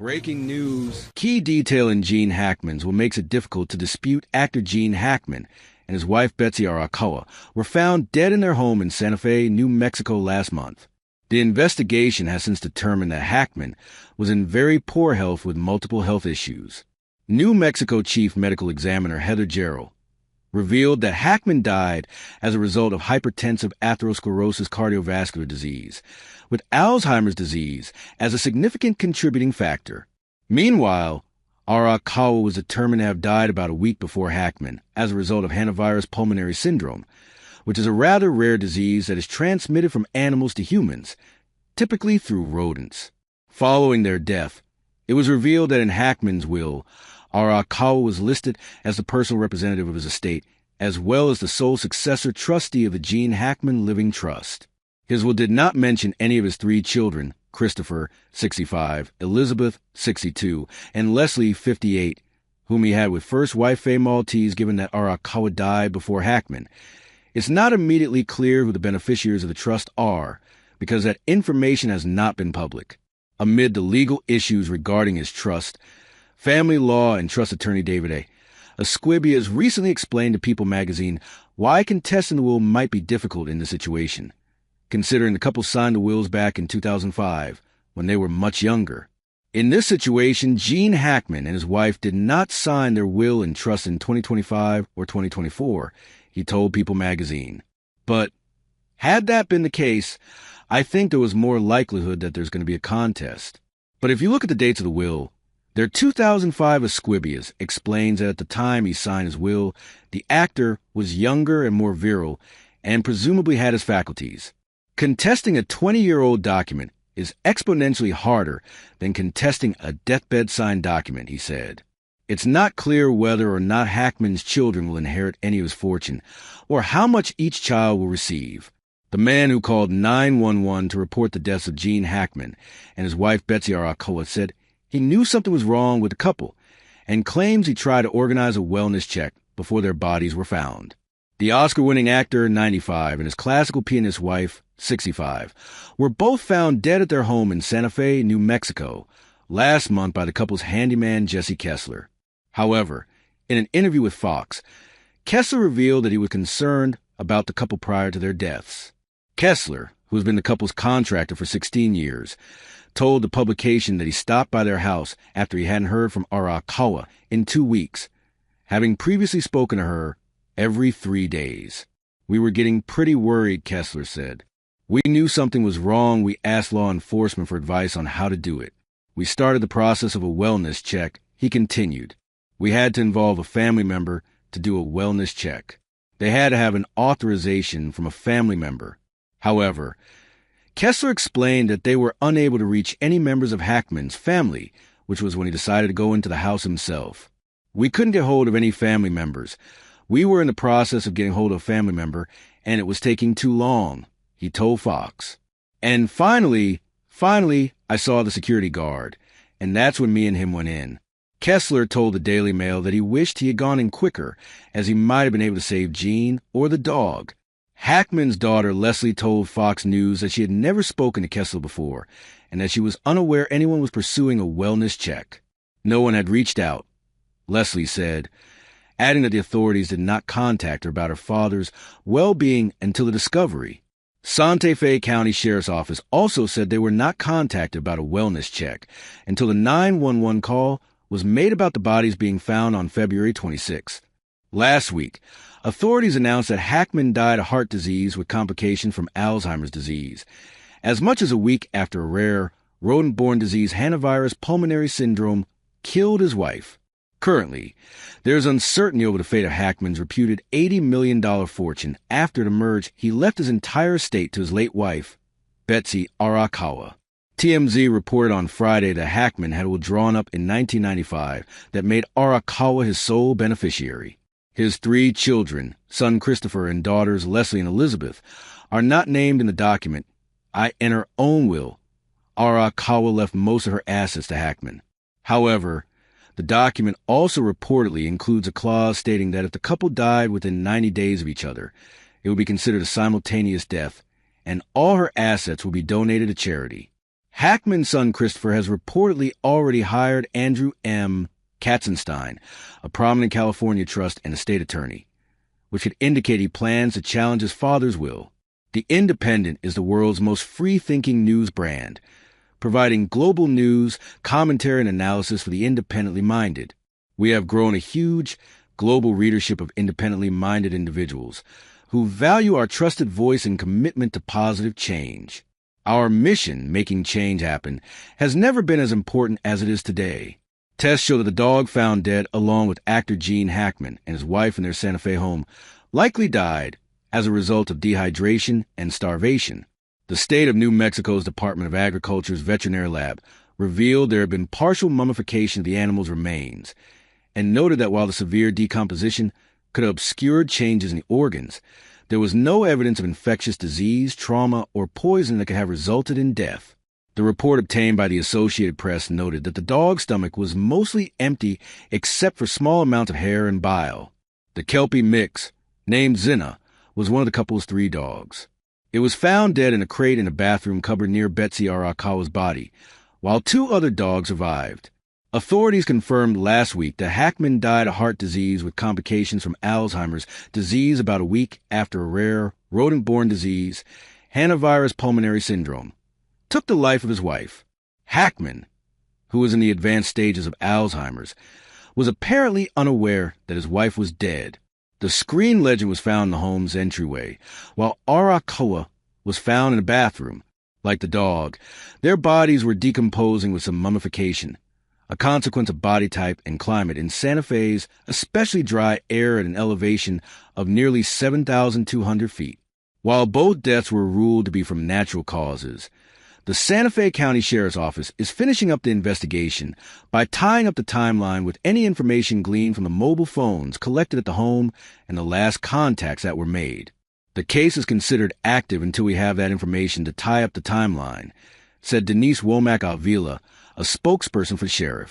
Breaking news. Key detail in Gene Hackman's will makes it difficult to dispute actor Gene Hackman and his wife Betsy Arakawa were found dead in their home in Santa Fe, New Mexico last month. The investigation has since determined that Hackman was in very poor health with multiple health issues. New Mexico Chief Medical Examiner Heather Jarrell revealed that Hackman died as a result of hypertensive atherosclerosis cardiovascular disease, with Alzheimer's disease as a significant contributing factor. Meanwhile, Arakawa was determined to have died about a week before Hackman as a result of hantavirus pulmonary syndrome, which is a rather rare disease that is transmitted from animals to humans, typically through rodents. Following their death, it was revealed that in Hackman's will, Arakawa was listed as the personal representative of his estate, as well as the sole successor trustee of the Gene Hackman Living Trust. His will did not mention any of his 3 children, Christopher, 65, Elizabeth, 62, and Leslie, 58, whom he had with first wife Faye Maltese, given that Arakawa died before Hackman. It's not immediately clear who the beneficiaries of the trust are, because that information has not been public. Amid the legal issues regarding his trust, family law and trust attorney David A. Esquibia has recently explained to People magazine why contesting the will might be difficult in this situation, considering the couple signed the wills back in 2005, when they were much younger. In this situation, Gene Hackman and his wife did not sign their will and trust in 2025 or 2024, he told People magazine. But had that been the case, I think there was more likelihood that there's going to be a contest. But if you look at the dates of the will, their 2005 Esquibias explains that at the time he signed his will, the actor was younger and more virile and presumably had his faculties. Contesting a 20-year-old document is exponentially harder than contesting a deathbed signed document, he said. It's not clear whether or not Hackman's children will inherit any of his fortune, or how much each child will receive. The man who called 911 to report the deaths of Gene Hackman and his wife Betsy Arakawa said he knew something was wrong with the couple, and claims he tried to organize a wellness check before their bodies were found. The Oscar-winning actor, 95, and his classical pianist wife, 65, were both found dead at their home in Santa Fe, New Mexico, last month by the couple's handyman Jesse Kessler. However, in an interview with Fox, Kessler revealed that he was concerned about the couple prior to their deaths. Kessler, who has been the couple's contractor for 16 years, told the publication that he stopped by their house after he hadn't heard from Arakawa in 2 weeks, having previously spoken to her every 3 days. We were getting pretty worried, Kessler said. We knew something was wrong. We asked law enforcement for advice on how to do it. We started the process of a wellness check, he continued. We had to involve a family member to do a wellness check. They had to have an authorization from a family member. However, Kessler explained that they were unable to reach any members of Hackman's family, which was when he decided to go into the house himself. We couldn't get hold of any family members. We were in the process of getting hold of a family member, and it was taking too long, he told Fox. And finally, I saw the security guard, and that's when me and him went in. Kessler told the Daily Mail that he wished he had gone in quicker, as he might have been able to save Gene or the dog. Hackman's daughter, Leslie, told Fox News that she had never spoken to Kessler before, and that she was unaware anyone was pursuing a wellness check. No one had reached out, Leslie said, adding that the authorities did not contact her about her father's well-being until the discovery. Santa Fe County Sheriff's Office also said they were not contacted about a wellness check until the 911 call was made about the bodies being found on February 26th. Last week, authorities announced that Hackman died of heart disease with complications from Alzheimer's disease, as much as a week after a rare, rodent-borne disease, hantavirus pulmonary syndrome, killed his wife. Currently, there is uncertainty over the fate of Hackman's reputed $80 million fortune after it emerged he left his entire estate to his late wife, Betsy Arakawa. TMZ reported on Friday that Hackman had a will drawn up in 1995 that made Arakawa his sole beneficiary. His 3 children, son Christopher and daughters Leslie and Elizabeth, are not named in the document. In her own will, Arakawa left most of her assets to Hackman. However, the document also reportedly includes a clause stating that if the couple died within 90 days of each other, it would be considered a simultaneous death, and all her assets would be donated to charity. Hackman's son Christopher has reportedly already hired Andrew M. Katzenstein, a prominent California trust and estate attorney, which could indicate he plans to challenge his father's will. The Independent is the world's most free-thinking news brand, providing global news, commentary, and analysis for the independently minded. We have grown a huge, global readership of independently minded individuals who value our trusted voice and commitment to positive change. Our mission, making change happen, has never been as important as it is today. Tests show that the dog found dead, along with actor Gene Hackman and his wife in their Santa Fe home, likely died as a result of dehydration and starvation. The state of New Mexico's Department of Agriculture's veterinary lab revealed there had been partial mummification of the animal's remains, and noted that while the severe decomposition could have obscured changes in the organs, there was no evidence of infectious disease, trauma, or poison that could have resulted in death. The report obtained by the Associated Press noted that the dog's stomach was mostly empty except for small amounts of hair and bile. The Kelpie mix, named Zinna, was one of the couple's 3 dogs. It was found dead in a crate in a bathroom cupboard near Betsy Arakawa's body, while 2 other dogs survived. Authorities confirmed last week that Hackman died of heart disease with complications from Alzheimer's disease about a week after a rare rodent-borne disease, hantavirus pulmonary syndrome, took the life of his wife. Hackman, who was in the advanced stages of Alzheimer's, was apparently unaware that his wife was dead. The screen legend was found in the home's entryway, while Arakawa was found in a bathroom. Like the dog, their bodies were decomposing with some mummification, a consequence of body type and climate in Santa Fe's especially dry air at an elevation of nearly 7,200 feet. While both deaths were ruled to be from natural causes, the Santa Fe County Sheriff's Office is finishing up the investigation by tying up the timeline with any information gleaned from the mobile phones collected at the home and the last contacts that were made. The case is considered active until we have that information to tie up the timeline, said Denise Womack Avila, a spokesperson for the sheriff.